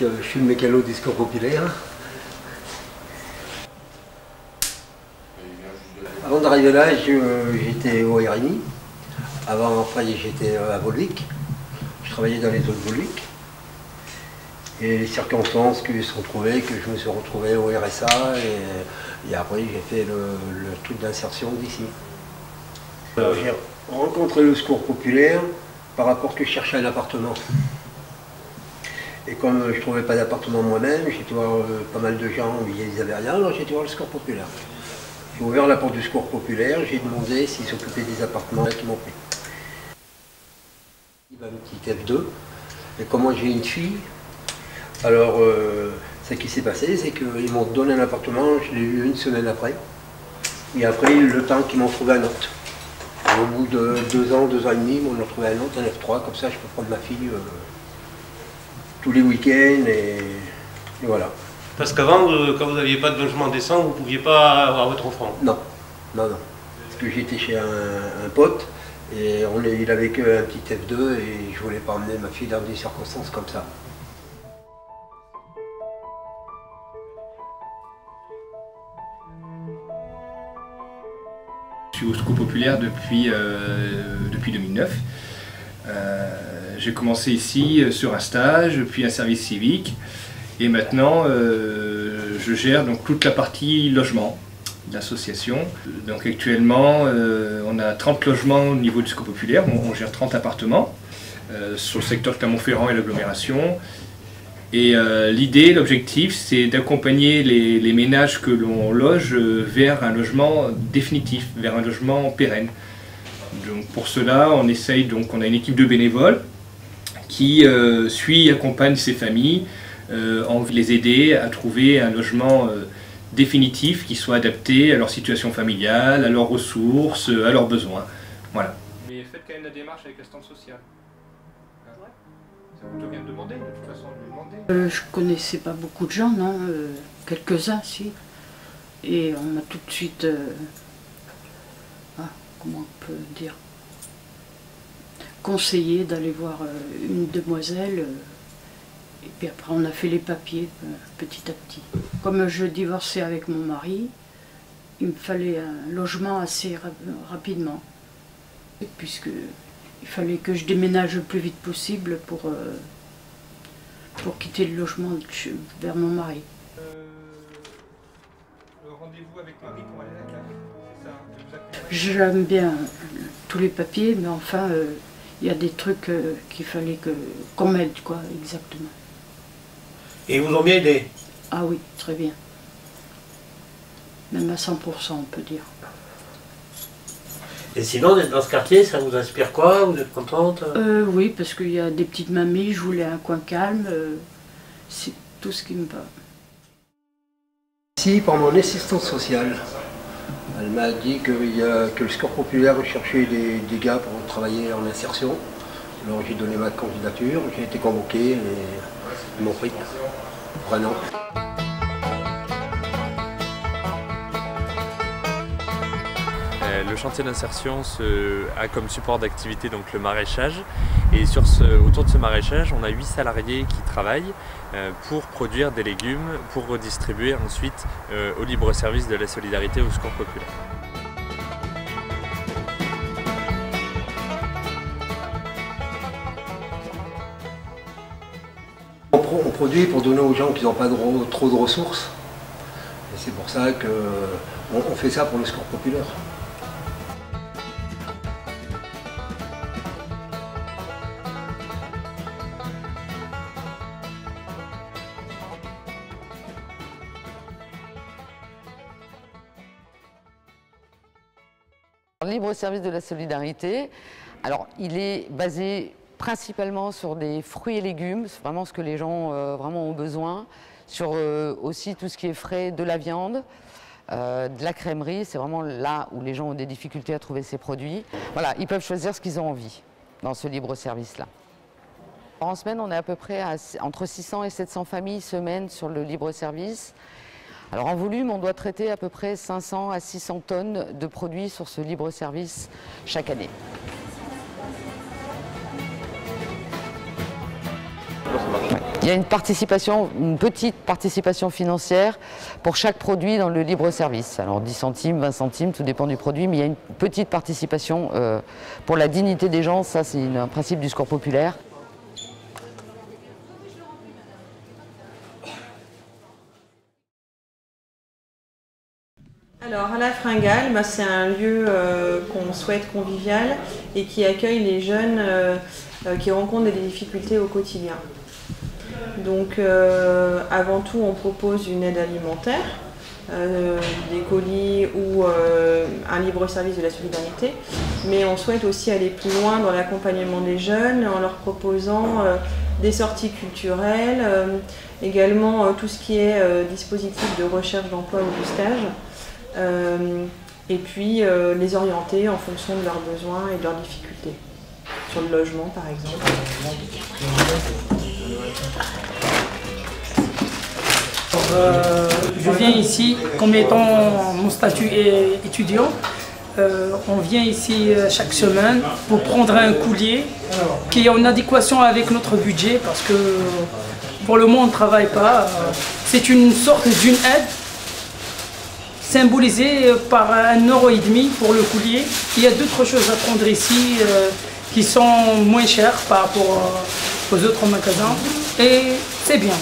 que je suis le mécano du Secours Populaire. Avant d'arriver là, j'étais au RNI. Après, j'étais à Volvic. Je travaillais dans les zones Volvic. Et les circonstances qui se sont trouvées, que je me suis retrouvé au RSA et après j'ai fait le truc d'insertion d'ici. J'ai rencontré le Secours Populaire par rapport que je cherchais un appartement. Et comme je ne trouvais pas d'appartement moi-même, j'ai été voir pas mal de gens où ils n'avaient rien, alors j'ai été voir le Secours Populaire. J'ai ouvert la porte du Secours Populaire, j'ai demandé s'ils s'occupaient des appartements qui m'ont pris. Il m'a mis un petit F2, et comme moi j'ai une fille, alors ce qui s'est passé, c'est qu'ils m'ont donné un appartement, je l'ai eu une semaine après, et après le temps qu'ils m'ont trouvé un autre. Au bout de 2 ans et demi, ils m'ont trouvé un autre, un F3, comme ça je peux prendre ma fille tous les week-ends, et voilà. Parce qu'avant, quand vous n'aviez pas de logement décent, vous ne pouviez pas avoir votre enfant? Non, non, non. Parce que j'étais chez un pote, et il avait qu'un petit F2, et je voulais pas emmener ma fille dans des circonstances comme ça. Je suis au Secours Populaire depuis 2009. J'ai commencé ici sur un stage, puis un service civique. Et maintenant, je gère donc toute la partie logement de l'association. Donc actuellement, on a 30 logements au niveau du Secours Populaire. On gère 30 appartements sur le secteur Clermont-Ferrand et l'agglomération. Et l'idée, l'objectif, c'est d'accompagner les ménages que l'on loge vers un logement définitif, vers un logement pérenne. Donc pour cela, on a une équipe de bénévoles qui suit et accompagne ces familles en les aider à trouver un logement définitif qui soit adapté à leur situation familiale, à leurs ressources, à leurs besoins. Voilà. Mais faites quand même la démarche avec l'assistance sociale. Ça vous devient de demander, de toute façon, de demander. Je connaissais pas beaucoup de gens, non, quelques-uns si. Et on m'a tout de suite, comment on peut dire, conseillé d'aller voir une demoiselle. Et puis après on a fait les papiers petit à petit. Comme je divorçais avec mon mari, il me fallait un logement assez rapidement. Et puisque il fallait que je déménage le plus vite possible pour quitter le logement vers mon mari. Le rendez-vous avec Marie pour aller à la cave, c'est ça? J'aime bien tous les papiers, mais enfin, il y a des trucs qu'il fallait qu'on m'aide, quoi, exactement. Et ils vous ont bien aidé? Ah oui, très bien. Même à 100%, on peut dire. Et sinon, d'être dans ce quartier, ça vous inspire quoi? Vous êtes contente? Oui, parce qu'il y a des petites mamies, je voulais un coin calme, c'est tout ce qui me va. Ici, par mon assistante sociale, elle m'a dit que le Secours Populaire recherchait des gars pour travailler en insertion. Alors j'ai donné ma candidature, j'ai été convoqué et ils m'ont pris pour un an. Le chantier d'insertion a comme support d'activité donc le maraîchage, et autour de ce maraîchage on a 8 salariés qui travaillent pour produire des légumes pour redistribuer ensuite au libre service de la solidarité au Secours Populaire. On produit pour donner aux gens qui n'ont pas trop de ressources, et c'est pour ça qu'on fait ça pour le Secours Populaire. Le libre service de la solidarité, alors il est basé principalement sur des fruits et légumes, c'est vraiment ce que les gens vraiment ont besoin, sur aussi tout ce qui est frais, de la viande, de la crèmerie, c'est vraiment là où les gens ont des difficultés à trouver ces produits. Voilà, ils peuvent choisir ce qu'ils ont envie dans ce libre service-là. En semaine, on est à peu près entre 600 et 700 familles semaine sur le libre service. Alors en volume, on doit traiter à peu près 500 à 600 tonnes de produits sur ce libre service chaque année. Ça marche. Il y a une petite participation financière pour chaque produit dans le libre service. Alors 10 centimes, 20 centimes, tout dépend du produit, mais il y a une petite participation pour la dignité des gens. Ça, c'est un principe du Secours populaire. Alors à la Fringale, c'est un lieu qu'on souhaite convivial et qui accueille les jeunes qui rencontrent des difficultés au quotidien. Donc avant tout on propose une aide alimentaire, des colis ou un libre service de la solidarité, mais on souhaite aussi aller plus loin dans l'accompagnement des jeunes en leur proposant des sorties culturelles, également tout ce qui est dispositif de recherche d'emploi ou de stage. Et puis les orienter en fonction de leurs besoins et de leurs difficultés, sur le logement par exemple. Je viens ici comme étant mon statut étudiant. On vient ici chaque semaine pour prendre un coulier qui est en adéquation avec notre budget parce que pour le moment on ne travaille pas. C'est une sorte d'une aide symbolisé par 1,50 € pour le coulier. Il y a d'autres choses à prendre ici qui sont moins chères par rapport aux autres magasins et c'est bien.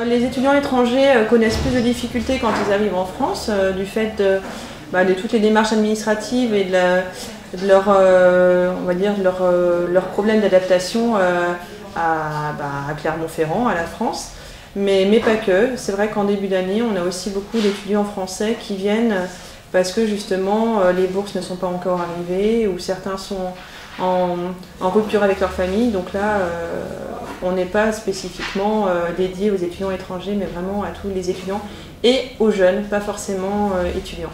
Les étudiants étrangers connaissent plus de difficultés quand ils arrivent en France du fait de toutes les démarches administratives et de leurs problèmes d'adaptation à Clermont-Ferrand, à la France, mais pas que. C'est vrai qu'en début d'année, on a aussi beaucoup d'étudiants français qui viennent parce que justement les bourses ne sont pas encore arrivées ou certains sont en rupture avec leur famille. Donc là, on n'est pas spécifiquement dédié aux étudiants étrangers, mais vraiment à tous les étudiants et aux jeunes, pas forcément étudiants.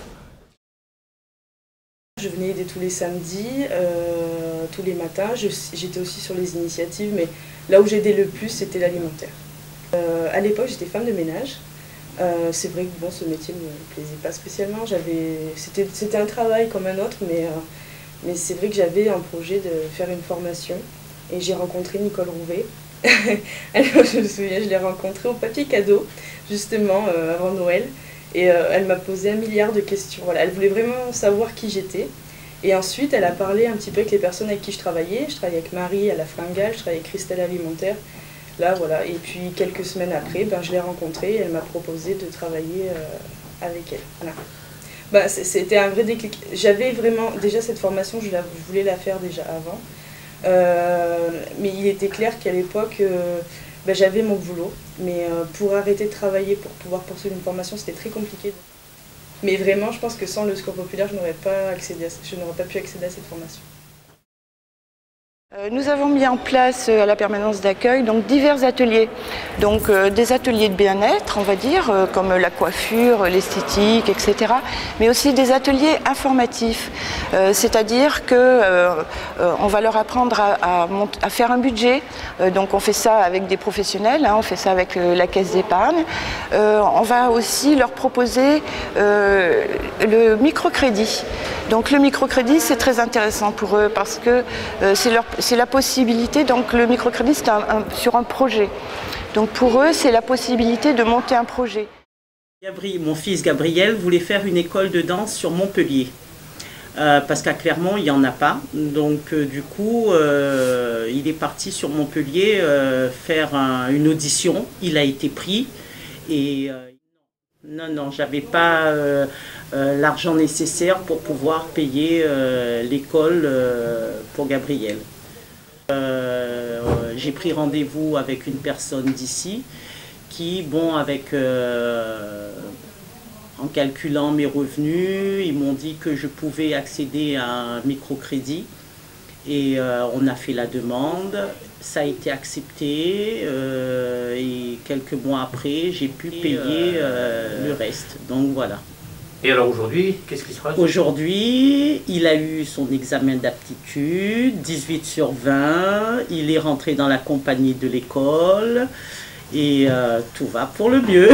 Je venais aider tous les samedis, tous les matins. J'étais aussi sur les initiatives, mais là où j'aidais le plus, c'était l'alimentaire. À l'époque, j'étais femme de ménage. C'est vrai que ce métier ne me plaisait pas spécialement. C'était un travail comme un autre, mais c'est vrai que j'avais un projet de faire une formation. Et j'ai rencontré Nicole Rouvet. Alors, je me souviens, je l'ai rencontrée au papier cadeau, justement, avant Noël. Et elle m'a posé 1 milliard de questions. Voilà, elle voulait vraiment savoir qui j'étais. Et ensuite, elle a parlé un petit peu avec les personnes avec qui je travaillais. Je travaillais avec Marie à la Fringale, je travaillais avec Christelle Alimentaire. Là, voilà. Et puis, quelques semaines après, je l'ai rencontrée et elle m'a proposé de travailler avec elle. Voilà. C'était un vrai déclic. J'avais vraiment... Déjà, cette formation, je voulais la faire déjà avant. Mais il était clair qu'à l'époque... j'avais mon boulot, mais pour arrêter de travailler, pour pouvoir poursuivre une formation, c'était très compliqué. Mais vraiment, je pense que sans le Secours populaire, je n'aurais pas pu accéder à cette formation. Nous avons mis en place à la permanence d'accueil divers ateliers, des ateliers de bien-être, on va dire, comme la coiffure, l'esthétique, etc. Mais aussi des ateliers informatifs, c'est-à-dire qu'on va leur apprendre à faire un budget. Donc on fait ça avec des professionnels, on fait ça avec la caisse d'épargne. On va aussi leur proposer le microcrédit. Donc le microcrédit, c'est très intéressant pour eux parce que c'est la possibilité, donc le microcrédit c'est sur un projet. Donc pour eux, c'est la possibilité de monter un projet. Mon fils Gabriel voulait faire une école de danse sur Montpellier. Parce qu'à Clermont, il n'y en a pas. Donc du coup, il est parti sur Montpellier faire une audition. Il a été pris. Et non, j'avais pas l'argent nécessaire pour pouvoir payer l'école pour Gabriel. J'ai pris rendez-vous avec une personne d'ici qui, en calculant mes revenus, ils m'ont dit que je pouvais accéder à un microcrédit et on a fait la demande, ça a été accepté et quelques mois après j'ai pu payer le reste, donc voilà. Et alors aujourd'hui, qu'est-ce qui se passe? Aujourd'hui, il a eu son examen d'aptitude, 18 sur 20, il est rentré dans la compagnie de l'école et tout va pour le mieux.